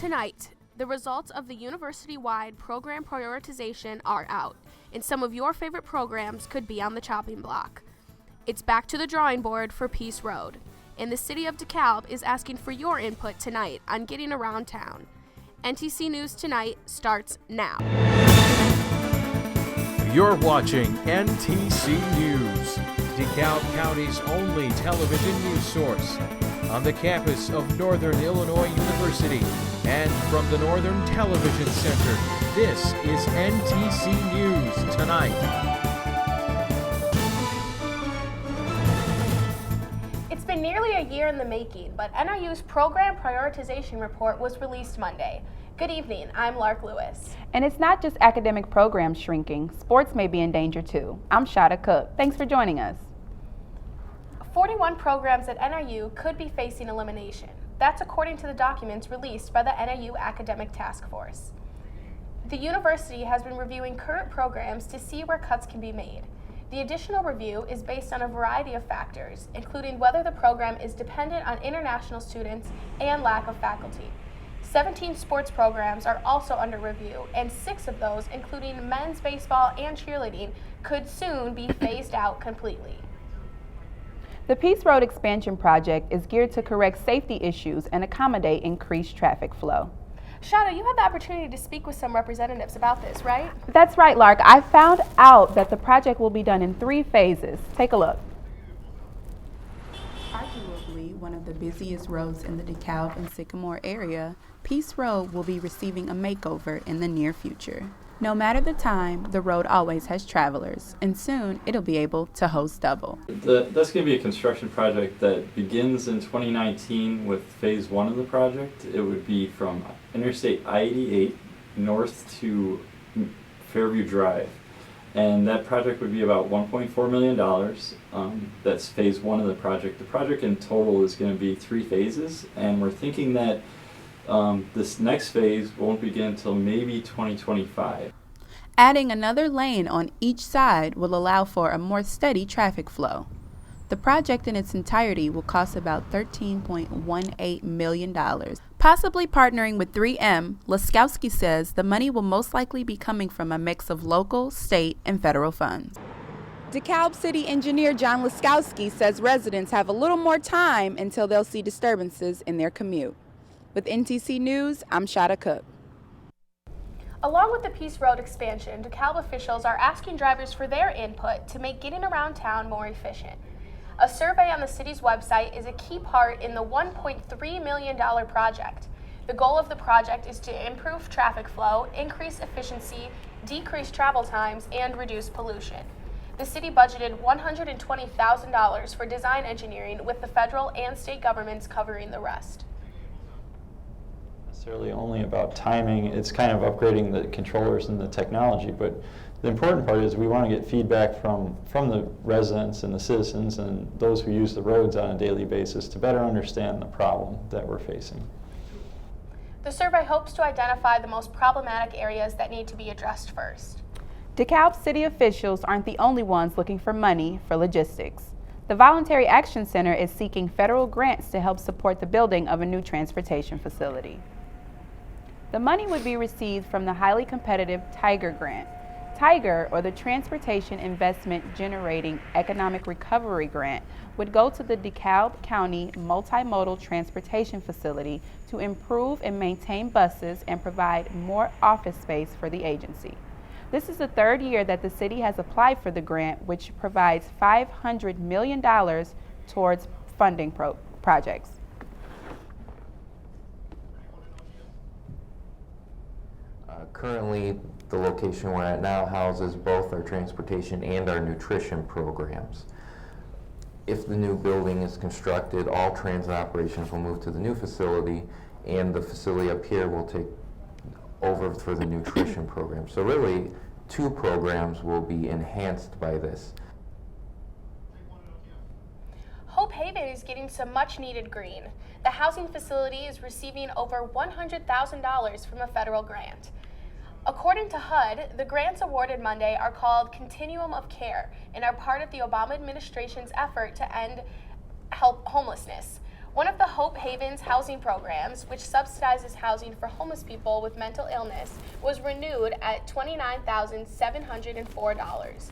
Tonight, the results of the university-wide program prioritization are out, and some of your favorite programs could be on the chopping block. It's back to the drawing board for Peace Road, and the City of DeKalb is asking for your input tonight on getting around town. NTC News Tonight starts now. You're watching NTC News, DeKalb County's only television news source, on the campus of Northern Illinois University and from the Northern Television Center. This is NTC News Tonight. It's been nearly a year in the making, but NIU's program prioritization report was released Monday. Good evening, I'm Lark Lewis. And it's not just academic programs shrinking, sports may be in danger too. I'm Shada Cook. Thanks for joining us. 41 programs at NIU could be facing elimination. That's according to the documents released by the NIU Academic Task Force. The university has been reviewing current programs to see where cuts can be made. The additional review is based on a variety of factors, including whether the program is dependent on international students and lack of faculty. 17 sports programs are also under review, and 6 of those, including men's baseball and cheerleading, could soon be phased out completely. The Peace Road expansion project is geared to correct safety issues and accommodate increased traffic flow. Shada, you had the opportunity to speak with some representatives about this, right? That's right, Lark. I found out that the project will be done in 3 phases. Take a look. Arguably one of the busiest roads in the DeKalb and Sycamore area, Peace Road will be receiving a makeover in the near future. No matter the time, the road always has travelers, and soon it'll be able to host double. That's going to be a construction project that begins in 2019 with phase 1 of the project. It would be from Interstate I-88 north to Fairview Drive. And that project would be about $1.4 million. That's phase 1 of the project. The project in total is going to be 3 phases, and we're thinking that this next phase won't begin until maybe 2025. Adding another lane on each side will allow for a more steady traffic flow. The project in its entirety will cost about $13.18 million. Possibly partnering with 3M, Laskowski says the money will most likely be coming from a mix of local, state, and federal funds. DeKalb City Engineer John Laskowski says residents have a little more time until they'll see disturbances in their commute. With NTC News, I'm Shada Cook. Along with the Peace Road expansion, DeKalb officials are asking drivers for their input to make getting around town more efficient. A survey on the city's website is a key part in the $1.3 million project. The goal of the project is to improve traffic flow, increase efficiency, decrease travel times, and reduce pollution. The city budgeted $120,000 for design engineering, with the federal and state governments covering the rest. Necessarily only about timing. It's kind of upgrading the controllers and the technology, but the important part is we want to get feedback from the residents and the citizens and those who use the roads on a daily basis to better understand the problem that we're facing. The survey hopes to identify the most problematic areas that need to be addressed first. DeKalb city officials aren't the only ones looking for money for logistics. The Voluntary Action Center is seeking federal grants to help support the building of a new transportation facility. The money would be received from the highly competitive TIGER grant. TIGER, or the Transportation Investment Generating Economic Recovery Grant, would go to the DeKalb County Multimodal Transportation Facility to improve and maintain buses and provide more office space for the agency. This is the 3rd year that the city has applied for the grant, which provides $500 million towards funding projects. Currently, the location we're at now houses both our transportation and our nutrition programs. If the new building is constructed, all transit operations will move to the new facility, and the facility up here will take over for the nutrition program. So really, 2 programs will be enhanced by this. Hope Haven is getting some much-needed green. The housing facility is receiving over $100,000 from a federal grant. According to HUD, the grants awarded Monday are called Continuum of Care and are part of the Obama administration's effort to end homelessness. One of the Hope Havens housing programs, which subsidizes housing for homeless people with mental illness, was renewed at $29,704.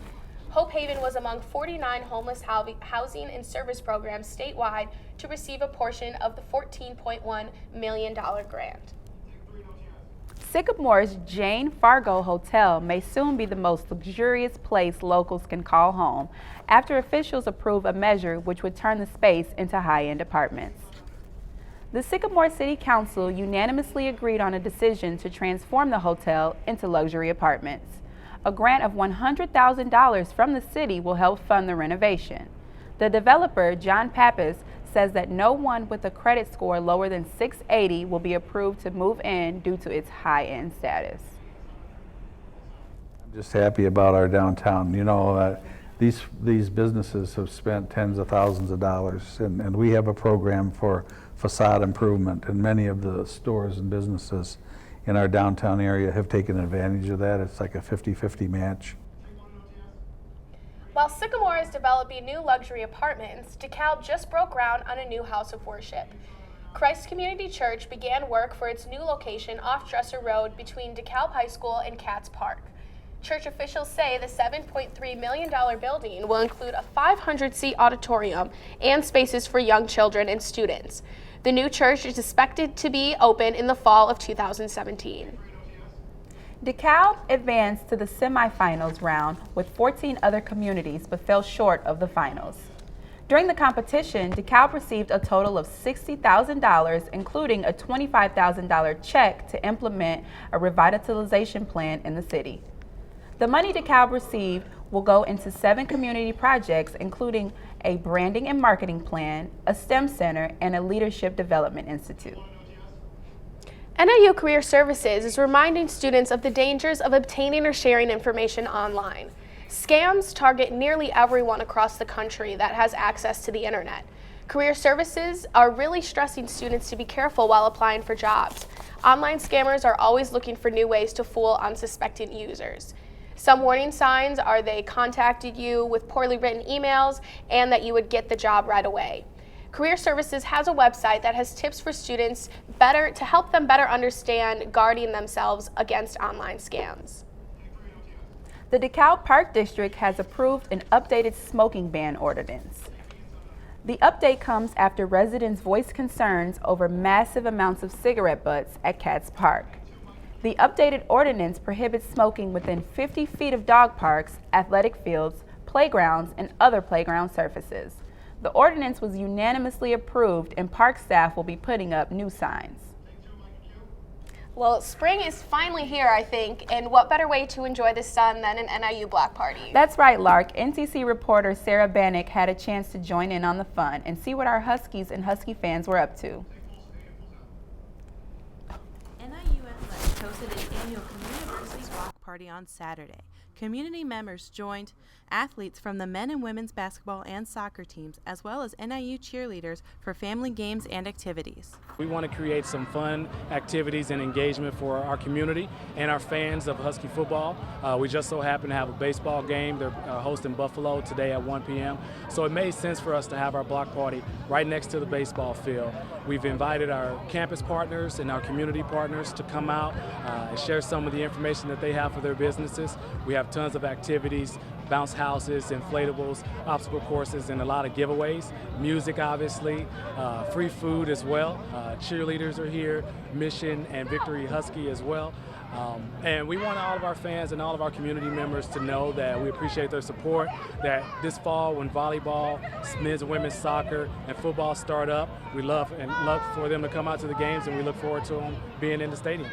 Hope Haven was among 49 homeless housing and service programs statewide to receive a portion of the $14.1 million grant. Sycamore's Jane Fargo Hotel may soon be the most luxurious place locals can call home after officials approve a measure which would turn the space into high-end apartments. The Sycamore City Council unanimously agreed on a decision to transform the hotel into luxury apartments. A grant of $100,000 from the city will help fund the renovation. The developer, John Pappas, says that no one with a credit score lower than 680 will be approved to move in due to its high-end status. I'm just happy about our downtown. You know, these businesses have spent tens of thousands of dollars, and we have a program for facade improvement, and many of the stores and businesses in our downtown area have taken advantage of that. It's like a 50-50 match. While Sycamore is developing new luxury apartments, DeKalb just broke ground on a new house of worship. Christ Community Church began work for its new location off Dresser Road between DeKalb High School and Katz Park. Church officials say the $7.3 million building will include a 500-seat auditorium and spaces for young children and students. The new church is expected to be open in the fall of 2017. DeKalb advanced to the semifinals round with 14 other communities but fell short of the finals. During the competition, DeKalb received a total of $60,000, including a $25,000 check to implement a revitalization plan in the city. The money DeKalb received will go into 7 community projects, including a branding and marketing plan, a STEM center, and a leadership development institute. NIU Career Services is reminding students of the dangers of obtaining or sharing information online. Scams target nearly everyone across the country that has access to the internet. Career Services are really stressing students to be careful while applying for jobs. Online scammers are always looking for new ways to fool unsuspecting users. Some warning signs are they contacted you with poorly written emails and that you would get the job right away. Career Services has a website that has tips for students to help them better understand guarding themselves against online scams. The DeKalb Park District has approved an updated smoking ban ordinance. The update comes after residents voiced concerns over massive amounts of cigarette butts at Katz Park. The updated ordinance prohibits smoking within 50 feet of dog parks, athletic fields, playgrounds, and other playground surfaces. The ordinance was unanimously approved, and park staff will be putting up new signs. Well, spring is finally here, I think, and what better way to enjoy the sun than an NIU block party? That's right, Lark. NTC reporter Sarah Bannock had a chance to join in on the fun and see what our Huskies and Husky fans were up to. NIU Athletics hosted its annual Community Block Party on Saturday. Community members joined athletes from the men and women's basketball and soccer teams, as well as NIU cheerleaders for family games and activities. We want to create some fun activities and engagement for our community and our fans of Husky football. We just so happen to have a baseball game. They're hosting Buffalo today at 1 p.m. So it made sense for us to have our block party right next to the baseball field. We've invited our campus partners and our community partners to come out and share some of the information that they have for their businesses. We have tons of activities, bounce houses, inflatables, obstacle courses, and a lot of giveaways. Music, obviously, free food as well. Cheerleaders are here, Mission and Victory Husky as well. And we want all of our fans and all of our community members to know that we appreciate their support, that this fall when volleyball, men's and women's soccer, and football start up, we love for them to come out to the games, and we look forward to them being in the stadium.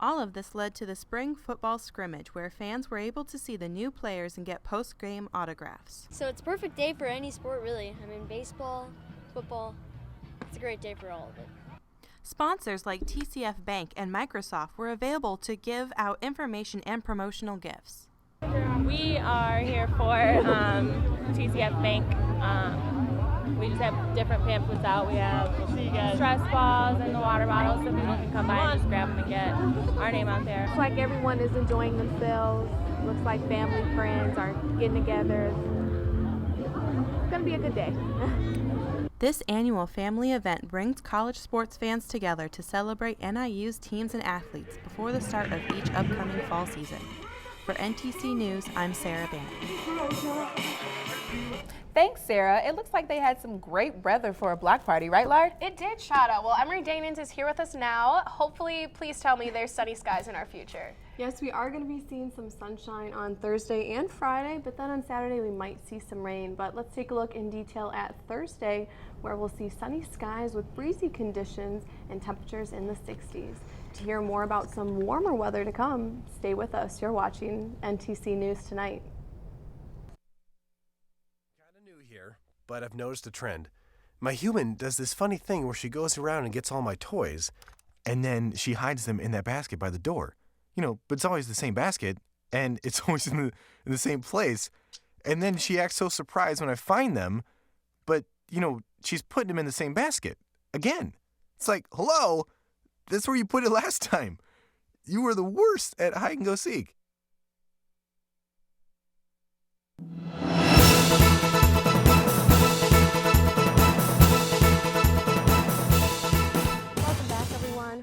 All of this led to the spring football scrimmage, where fans were able to see the new players and get post-game autographs. So it's a perfect day for any sport, really. I mean, baseball, football, it's a great day for all of it. Sponsors like TCF Bank and Microsoft were available to give out information and promotional gifts. We are here for TCF Bank. We just have different pamphlets out. We have stress balls and the water bottles, so people can come by and just grab them and get our name out there. Looks like everyone is enjoying themselves. Looks like family, friends are getting together. It's going to be a good day. This annual family event brings college sports fans together to celebrate NIU's teams and athletes before the start of each upcoming fall season. For NTC News, I'm Sarah Bannon. Thanks, Sarah. It looks like they had some great weather for a block party, right, Lark? It did, Shada. Well, Emery Dhanens is here with us now. Hopefully, please tell me there's sunny skies in our future. Yes, we are going to be seeing some sunshine on Thursday and Friday, but then on Saturday we might see some rain. But let's take a look in detail at Thursday, where we'll see sunny skies with breezy conditions and temperatures in the 60s. To hear more about some warmer weather to come, stay with us. You're watching NTC News Tonight. But I've noticed a trend. My human does this funny thing where she goes around and gets all my toys, and then she hides them in that basket by the door. You know, but it's always the same basket, and it's always in the same place. And then she acts so surprised when I find them, but, you know, she's putting them in the same basket. Again. It's like, hello, that's where you put it last time. You were the worst at hide and go seek.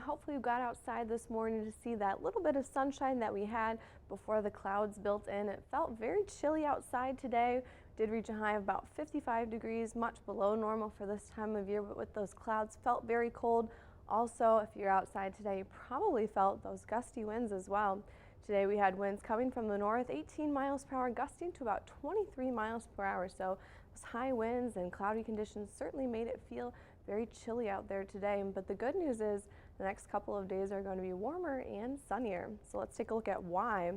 Hopefully you got outside this morning to see that little bit of sunshine that we had before the clouds built in. It felt very chilly outside today. Did reach a high of about 55 degrees, much below normal for this time of year, but with those clouds felt very cold. Also, if you're outside today, you probably felt those gusty winds as well. Today we had winds coming from the north, 18 miles per hour, gusting to about 23 miles per hour. So those high winds and cloudy conditions certainly made it feel very chilly out there today. But the good news is the next couple of days are going to be warmer and sunnier. So let's take a look at why.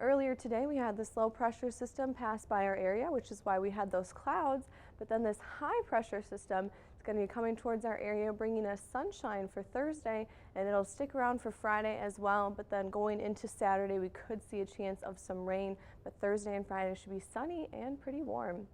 Earlier today we had this low pressure system pass by our area, which is why we had those clouds. But then this high pressure system is going to be coming towards our area, bringing us sunshine for Thursday, and it'll stick around for Friday as well. But then going into Saturday, we could see a chance of some rain, but Thursday and Friday should be sunny and pretty warm.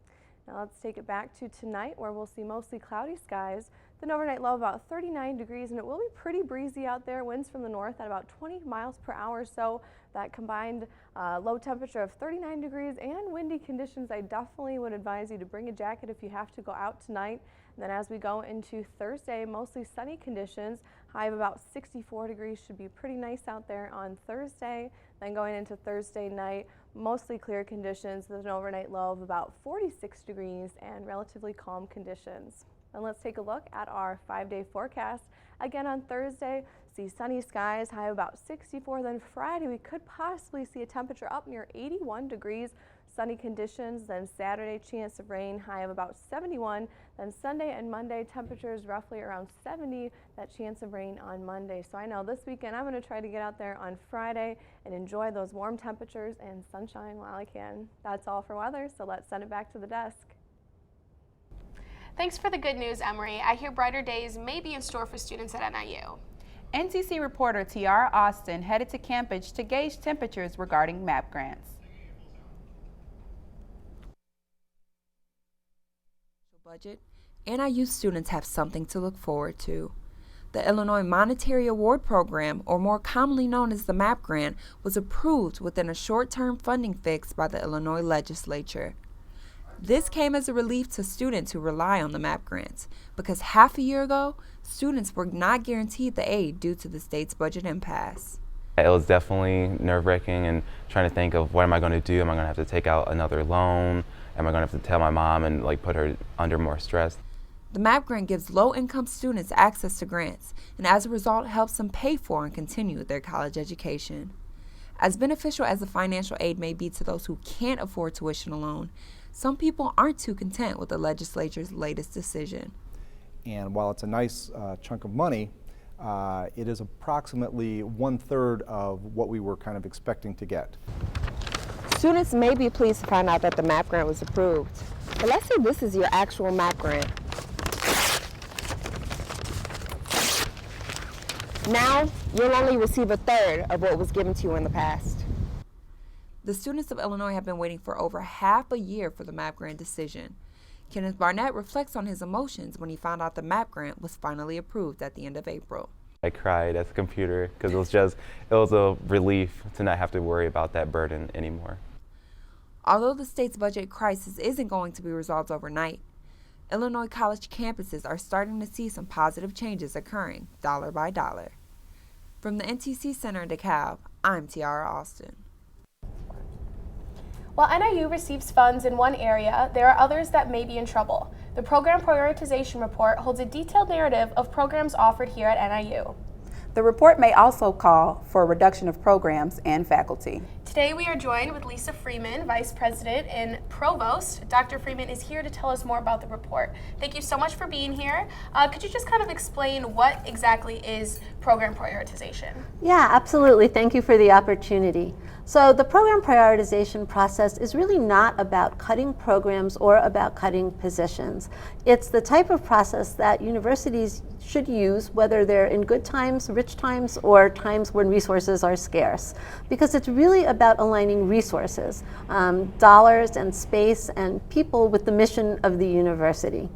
Now let's take it back to tonight, where we'll see mostly cloudy skies. An overnight low of about 39 degrees, and it will be pretty breezy out there. Winds from the north at about 20 miles per hour. So that combined low temperature of 39 degrees and windy conditions, I definitely would advise you to bring a jacket if you have to go out tonight. And then as we go into Thursday, mostly sunny conditions. High of about 64 degrees should be pretty nice out there on Thursday. Then going into Thursday night, mostly clear conditions with an overnight low of about 46 degrees and relatively calm conditions. And let's take a look at our 5-day forecast. Again on Thursday, see sunny skies, high of about 64. Then Friday, we could possibly see a temperature up near 81 degrees. Sunny conditions. Then Saturday, chance of rain, high of about 71. Then Sunday and Monday, temperatures roughly around 70. That chance of rain on Monday. So I know this weekend I'm going to try to get out there on Friday and enjoy those warm temperatures and sunshine while I can. That's all for weather, so let's send it back to the desk. Thanks for the good news, Emery. I hear brighter days may be in store for students at NIU. NTC reporter Tiara Austin headed to campus to gauge temperatures regarding MAP grants. Budget, NIU students have something to look forward to. The Illinois Monetary Award Program, or more commonly known as the MAP grant, was approved within a short-term funding fix by the Illinois legislature. This came as a relief to students who rely on the MAP grants, because half a year ago, students were not guaranteed the aid due to the state's budget impasse. It was definitely nerve-wracking and trying to think of what am I going to do? Am I going to have to take out another loan? Am I going to have to tell my mom and put her under more stress? The MAP grant gives low-income students access to grants, and as a result helps them pay for and continue their college education. As beneficial as the financial aid may be to those who can't afford tuition alone, some people aren't too content with the legislature's latest decision. And while it's a nice chunk of money, it is approximately 1/3 of what we were kind of expecting to get. Students may be pleased to find out that the MAP grant was approved. But let's say this is your actual MAP grant. Now, you'll only receive 1/3 of what was given to you in the past. The students of Illinois have been waiting for over half a year for the MAP grant decision. Kenneth Barnett reflects on his emotions when he found out the MAP grant was finally approved at the end of April. I cried at the computer because it was a relief to not have to worry about that burden anymore. Although the state's budget crisis isn't going to be resolved overnight, Illinois college campuses are starting to see some positive changes occurring, dollar by dollar. From the NTC Center in DeKalb, I'm Tiara Austin. While NIU receives funds in one area, there are others that may be in trouble. The Program Prioritization Report holds a detailed narrative of programs offered here at NIU. The report may also call for a reduction of programs and faculty. Today we are joined with Lisa Freeman, Vice President and Provost. Dr. Freeman is here to tell us more about the report. Thank you so much for being here. Could you just kind of explain what exactly is program prioritization? Yeah, absolutely. Thank you for the opportunity. So the program prioritization process is really not about cutting programs or about cutting positions. It's the type of process that universities should use, whether they're in good times, rich times, or times when resources are scarce, because it's really about aligning resources, dollars and space and people with the mission of the university.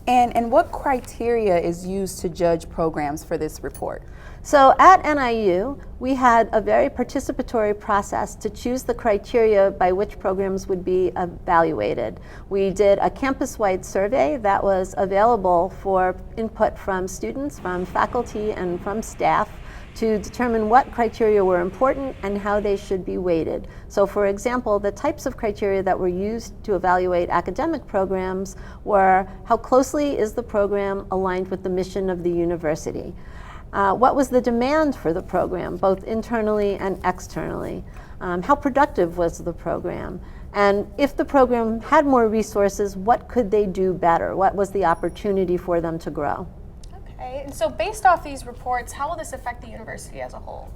And what criteria is used to judge programs for this report? So at NIU, we had a very participatory process to choose the criteria by which programs would be evaluated. We did a campus-wide survey that was available for input from students, from faculty, and from staff to determine what criteria were important and how they should be weighted. So for example, the types of criteria that were used to evaluate academic programs were how closely is the program aligned with the mission of the university? What was the demand for the program, both internally and externally? How productive was the program? And if the program had more resources, what could they do better? What was the opportunity for them to grow? Okay, and so based off these reports, how will this affect the university as a whole?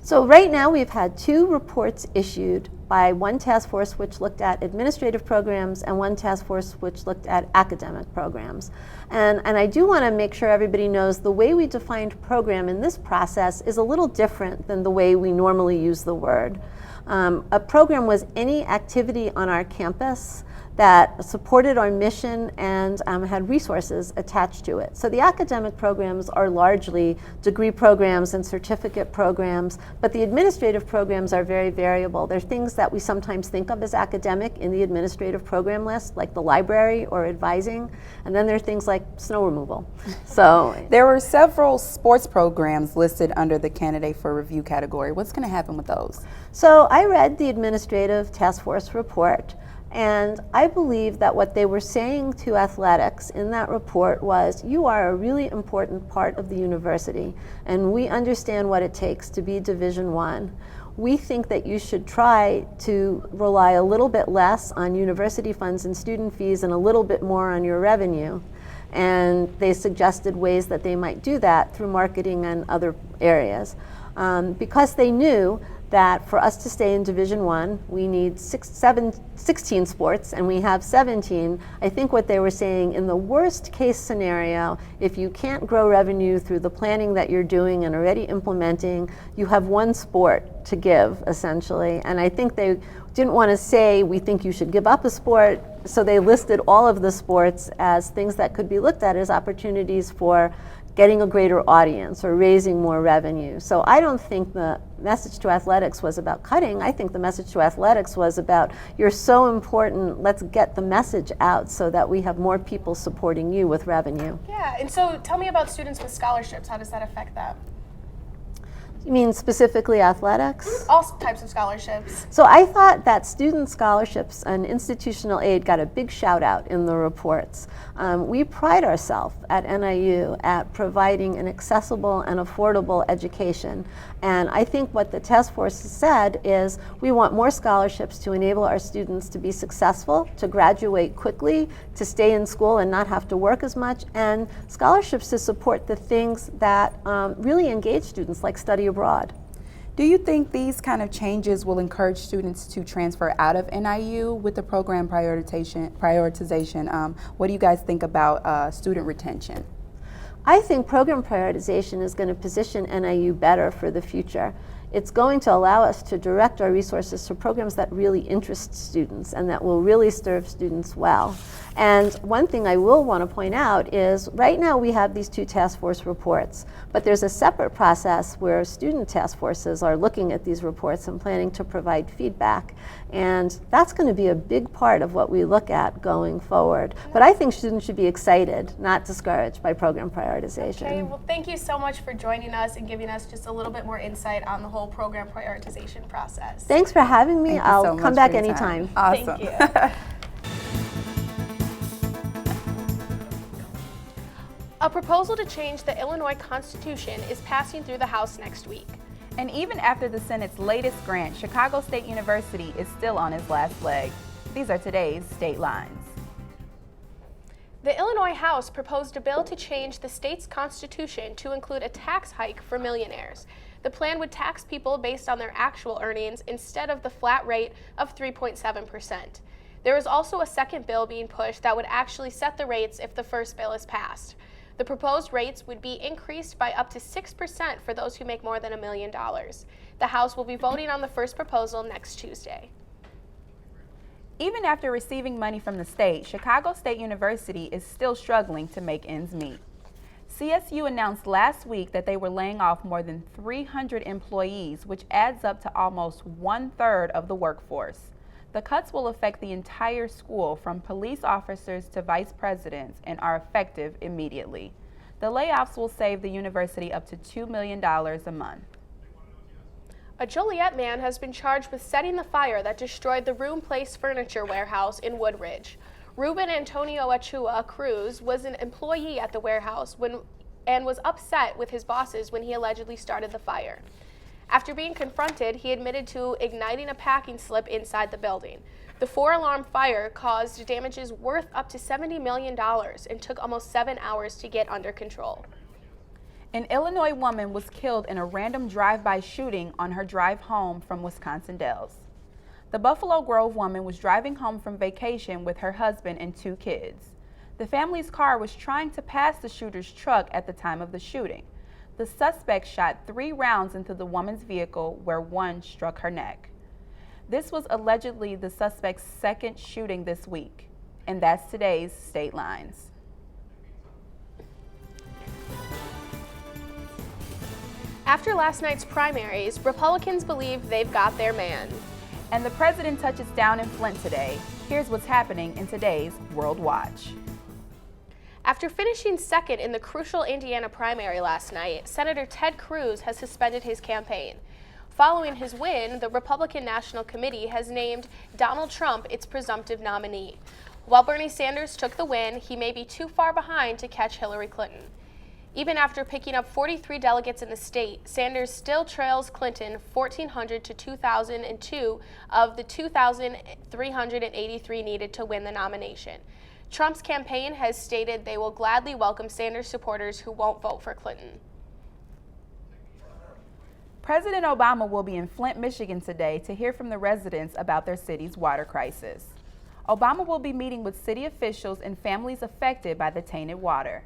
So right now we've had 2 reports issued by one task force which looked at administrative programs and one task force which looked at academic programs. And I do want to make sure everybody knows the way we defined program in this process is a little different than the way we normally use the word. A program was any activity on our campus that supported our mission and had resources attached to it. So the academic programs are largely degree programs and certificate programs, but the administrative programs are very variable. They're things that we sometimes think of as academic in the administrative program list, like the library or advising, and then there are things like snow removal. So there were several sports programs listed under the candidate for review category. What's going to happen with those? So I read the administrative task force report, and I believe that what they were saying to athletics in that report was, you are a really important part of the university, and we understand what it takes to be Division I. We think that you should try to rely a little bit less on university funds and student fees and a little bit more on your revenue. And they suggested ways that they might do that through marketing and other areas. Because they knew that for us to stay in Division I, we need 16 sports, and we have 17. I think what they were saying, in the worst case scenario, if you can't grow revenue through the planning that you're doing and already implementing, you have one sport to give, essentially. And I think they didn't want to say, we think you should give up a sport, so they listed all of the sports as things that could be looked at as opportunities for getting a greater audience or raising more revenue. So I don't think the message to athletics was about cutting. I think the message to athletics was about, you're so important, let's get the message out so that we have more people supporting you with revenue. Yeah, and so tell me about students with scholarships. How does that affect them? You mean specifically athletics? All types of scholarships. So I thought that student scholarships and institutional aid got a big shout out in the reports. We pride ourselves at NIU at providing an accessible and affordable education. And I think what the task force said is, we want more scholarships to enable our students to be successful, to graduate quickly, to stay in school and not have to work as much, and scholarships to support the things that really engage students, like study abroad. Do you think these kind of changes will encourage students to transfer out of NIU with the program prioritization? What do you guys think about student retention? I think program prioritization is going to position NIU better for the future. It's going to allow us to direct our resources to programs that really interest students and that will really serve students well. And one thing I will want to point out is right now we have these 2 task force reports, but there's a separate process where student task forces are looking at these reports and planning to provide feedback. And that's going to be a big part of what we look at going forward. But I think students should be excited, not discouraged by program prioritization. Okay, well, thank you so much for joining us and giving us just a little bit more insight on the whole program prioritization process. Thanks for having me. Thank you I'll so come much back for your anytime. time. Awesome. Thank you. A proposal to change the Illinois Constitution is passing through the House next week. And even after the Senate's latest grant, Chicago State University is still on its last leg. These are today's state lines. The Illinois House proposed a bill to change the state's constitution to include a tax hike for millionaires. The plan would tax people based on their actual earnings instead of the flat rate of 3.7%. There is also a second bill being pushed that would actually set the rates if the first bill is passed. The proposed rates would be increased by up to 6% for those who make more than $1 million. The House will be voting on the first proposal next Tuesday. Even after receiving money from the state, Chicago State University is still struggling to make ends meet. CSU announced last week that they were laying off more than 300 employees, which adds up to almost 1/3 of the workforce. The cuts will affect the entire school, from police officers to vice presidents, and are effective immediately. The layoffs will save the university up to $2 million a month. A Joliet man has been charged with setting the fire that destroyed the Room Place Furniture Warehouse in Woodridge. Ruben Antonio Achua Cruz was an employee at the warehouse and was upset with his bosses when he allegedly started the fire. After being confronted, he admitted to igniting a packing slip inside the building. The 4-alarm fire caused damages worth up to $70 million and took almost 7 hours to get under control. An Illinois woman was killed in a random drive-by shooting on her drive home from Wisconsin Dells. The Buffalo Grove woman was driving home from vacation with her husband and 2 kids. The family's car was trying to pass the shooter's truck at the time of the shooting. The suspect shot 3 rounds into the woman's vehicle, where 1 struck her neck. This was allegedly the suspect's second shooting this week. And that's today's State Lines. After last night's primaries, Republicans believe they've got their man. And the president touches down in Flint today. Here's what's happening in today's World Watch. After finishing second in the crucial Indiana primary last night, Senator Ted Cruz has suspended his campaign. Following his win, the Republican National Committee has named Donald Trump its presumptive nominee. While Bernie Sanders took the win, he may be too far behind to catch Hillary Clinton. Even after picking up 43 delegates in the state, Sanders still trails Clinton 1,400 to 2,002 of the 2,383 needed to win the nomination. Trump's campaign has stated they will gladly welcome Sanders supporters who won't vote for Clinton. President Obama will be in Flint, Michigan today to hear from the residents about their city's water crisis. Obama will be meeting with city officials and families affected by the tainted water.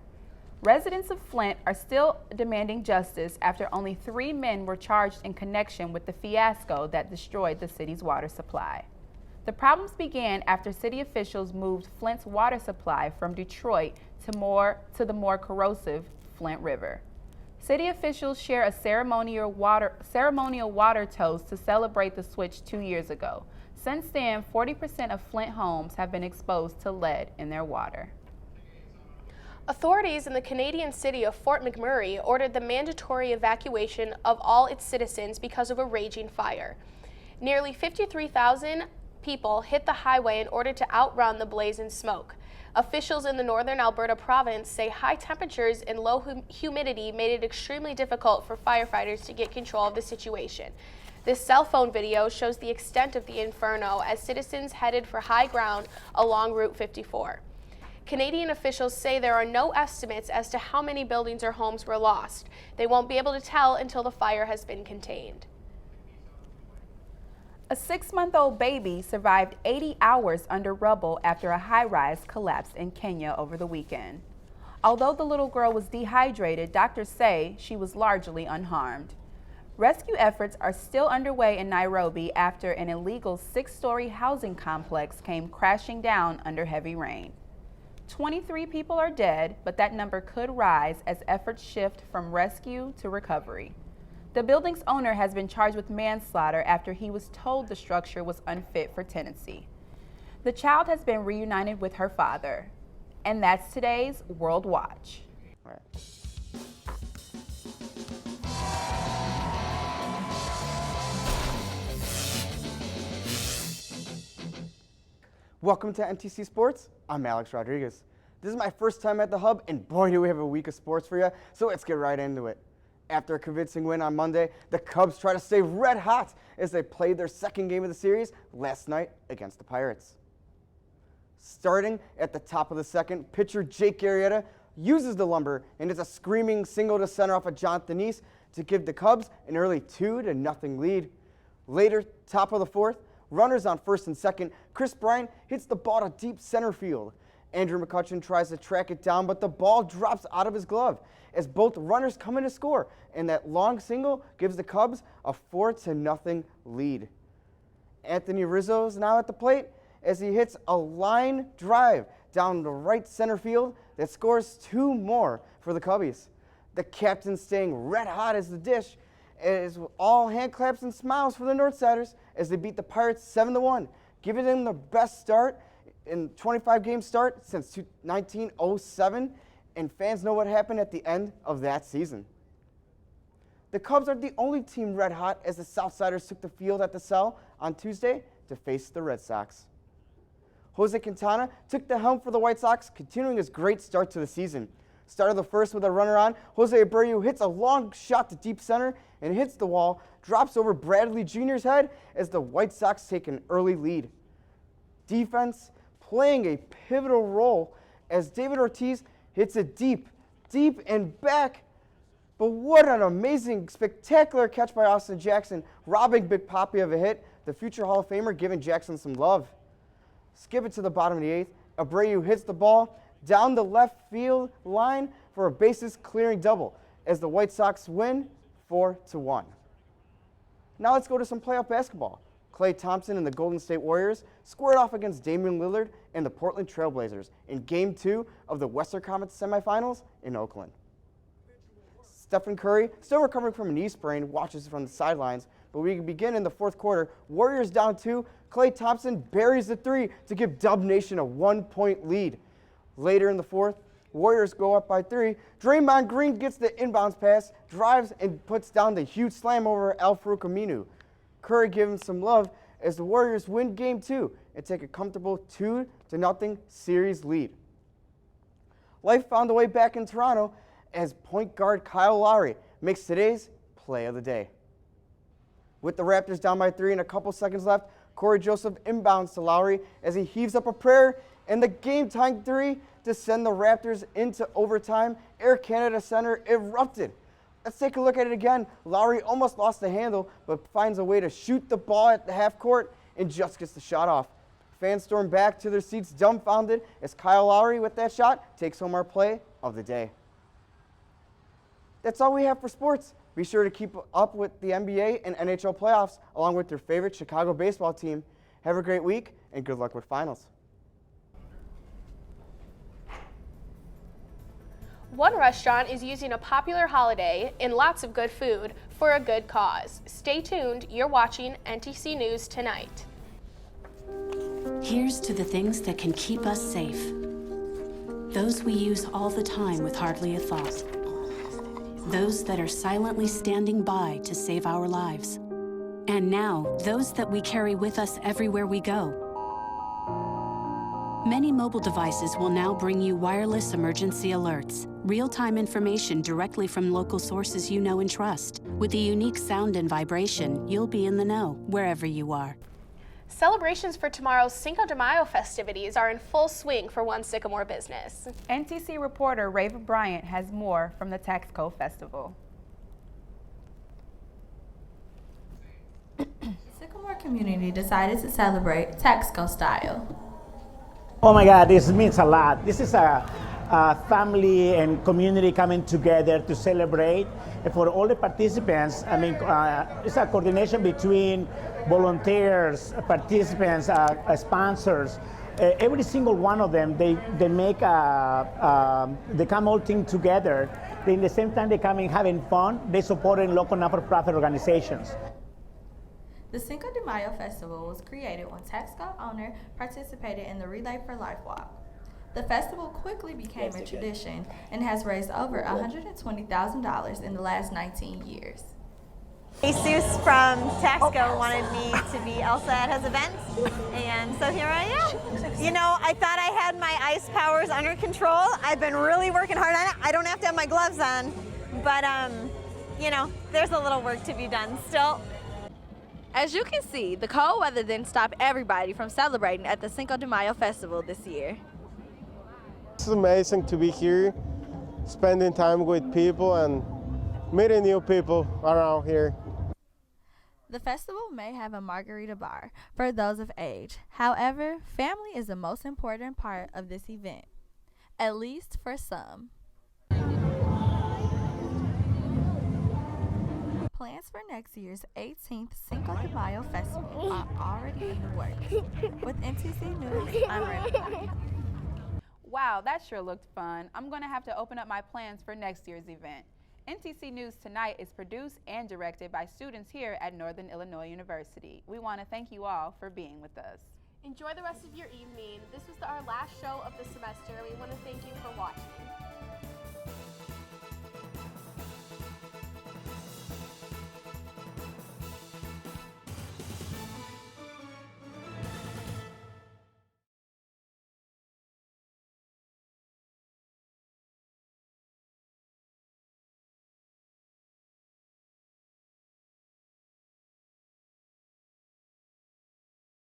Residents of Flint are still demanding justice after only 3 men were charged in connection with the fiasco that destroyed the city's water supply. The problems began after city officials moved Flint's water supply from Detroit to the more corrosive Flint River. City officials share a ceremonial water toast to celebrate the switch 2 years ago. Since then, 40% of Flint homes have been exposed to lead in their water. Authorities in the Canadian city of Fort McMurray ordered the mandatory evacuation of all its citizens because of a raging fire. Nearly 53,000 people hit the highway in order to outrun the blaze and smoke. Officials in the northern Alberta province say high temperatures and low humidity made it extremely difficult for firefighters to get control of the situation. This cell phone video shows the extent of the inferno as citizens headed for high ground along Route 54. Canadian officials say there are no estimates as to how many buildings or homes were lost. They won't be able to tell until the fire has been contained. A 6-month-old baby survived 80 hours under rubble after a high-rise collapsed in Kenya over the weekend. Although the little girl was dehydrated, doctors say she was largely unharmed. Rescue efforts are still underway in Nairobi after an illegal 6-story housing complex came crashing down under heavy rain. 23 people are dead, but that number could rise as efforts shift from rescue to recovery. The building's owner has been charged with manslaughter after he was told the structure was unfit for tenancy. The child has been reunited with her father. And that's today's World Watch. Welcome to NTC Sports. I'm Alex Rodriguez. This is my first time at the Hub, and boy, do we have a week of sports for you, so let's get right into it. After a convincing win on Monday, the Cubs try to stay red hot as they played their second game of the series last night against the Pirates. Starting at the top of the second, pitcher Jake Arrieta uses the lumber and hits a screaming single to center off of Dhanens to give the Cubs an early 2-0 lead. Later, top of the fourth, runners on first and second, Chris Bryant hits the ball to deep center field. Andrew McCutchen tries to track it down, but the ball drops out of his glove as both runners come in to score, and that long single gives the Cubs a 4-0 lead. Anthony Rizzo is now at the plate as he hits a line drive down the right center field that scores 2 more for the Cubbies. The captain staying red hot as the dish, as all hand claps and smiles for the Northsiders as they beat the Pirates 7-1, giving them the best start in 25-game start since 1907, and fans know what happened at the end of that season. The Cubs are the only team red hot as the Southsiders took the field at the Cell on Tuesday to face the Red Sox. Jose Quintana took the helm for the White Sox, continuing his great start to the season. Started the first with a runner on, Jose Abreu hits a long shot to deep center and hits the wall, drops over Bradley Jr.'s head as the White Sox take an early lead. Defense playing a pivotal role as David Ortiz hits it deep and back. But what an amazing, spectacular catch by Austin Jackson, robbing Big Papi of a hit, the future Hall of Famer giving Jackson some love. Skip it to the bottom of the eighth, Abreu hits the ball down the left field line for a bases clearing double as the White Sox win 4-1. Now let's go to some playoff basketball. Klay Thompson and the Golden State Warriors squared off against Damian Lillard and the Portland Trail Blazers in Game 2 of the Western Conference semifinals in Oakland. Stephen Curry, still recovering from a knee sprain, watches from the sidelines, but we begin in the fourth quarter. Warriors down 2. Klay Thompson buries the 3 to give Dub Nation a 1-point lead. Later in the fourth, Warriors go up by 3. Draymond Green gets the inbounds pass, drives, and puts down the huge slam over Al-Farouq Aminu. Curry gives him some love as the Warriors win Game 2 and take a comfortable 2-0 series lead. Life found a way back in Toronto as point guard Kyle Lowry makes today's play of the day. With the Raptors down by 3 and a couple seconds left, Corey Joseph inbounds to Lowry as he heaves up a prayer, and the game-tying 3 to send the Raptors into overtime. Air Canada Center erupted. Let's take a look at it again. Lowry almost lost the handle, but finds a way to shoot the ball at the half court and just gets the shot off. Fans storm back to their seats dumbfounded as Kyle Lowry, with that shot, takes home our play of the day. That's all we have for sports. Be sure to keep up with the NBA and NHL playoffs along with your favorite Chicago baseball team. Have a great week and good luck with finals. One restaurant is using a popular holiday and lots of good food for a good cause. Stay tuned, you're watching NTC News Tonight. Here's to the things that can keep us safe. Those we use all the time with hardly a thought. Those that are silently standing by to save our lives. And now, those that we carry with us everywhere we go. Many mobile devices will now bring you wireless emergency alerts, real-time information directly from local sources you know and trust. With the unique sound and vibration, you'll be in the know wherever you are. Celebrations for tomorrow's Cinco de Mayo festivities are in full swing for One Sycamore business. NTC reporter Raven Bryant has more from the Taxco Festival. Sycamore community decided to celebrate Taxco style. Oh my God, this means a lot. This is family and community coming together to celebrate. And for all the participants, I mean, it's a coordination between volunteers, participants, sponsors. Every single one of them, they make they come all team together. In the same time they come in having fun, they supporting local not-for-profit organizations. The Cinco de Mayo festival was created when Taxco owner participated in the Relay for Life walk. The festival quickly became a tradition and has raised over $120,000 in the last 19 years. Jesus from Taxco wanted me to be Elsa at his event, and so here I am. You know, I thought I had my ice powers under control. I've been really working hard on it. I don't have to have my gloves on, but you know, there's a little work to be done still. As you can see, the cold weather didn't stop everybody from celebrating at the Cinco de Mayo festival this year. It's amazing to be here, spending time with people and meeting new people around here. The festival may have a margarita bar for those of age. However, family is the most important part of this event, at least for some. Plans for next year's 18th Cinco de Mayo festival are already in the works. With NTC News, I'm Renee. Wow, that sure looked fun. I'm going to have to open up my plans for next year's event. NTC News Tonight is produced and directed by students here at Northern Illinois University. We want to thank you all for being with us. Enjoy the rest of your evening. This was our last show of the semester. We want to thank you for watching.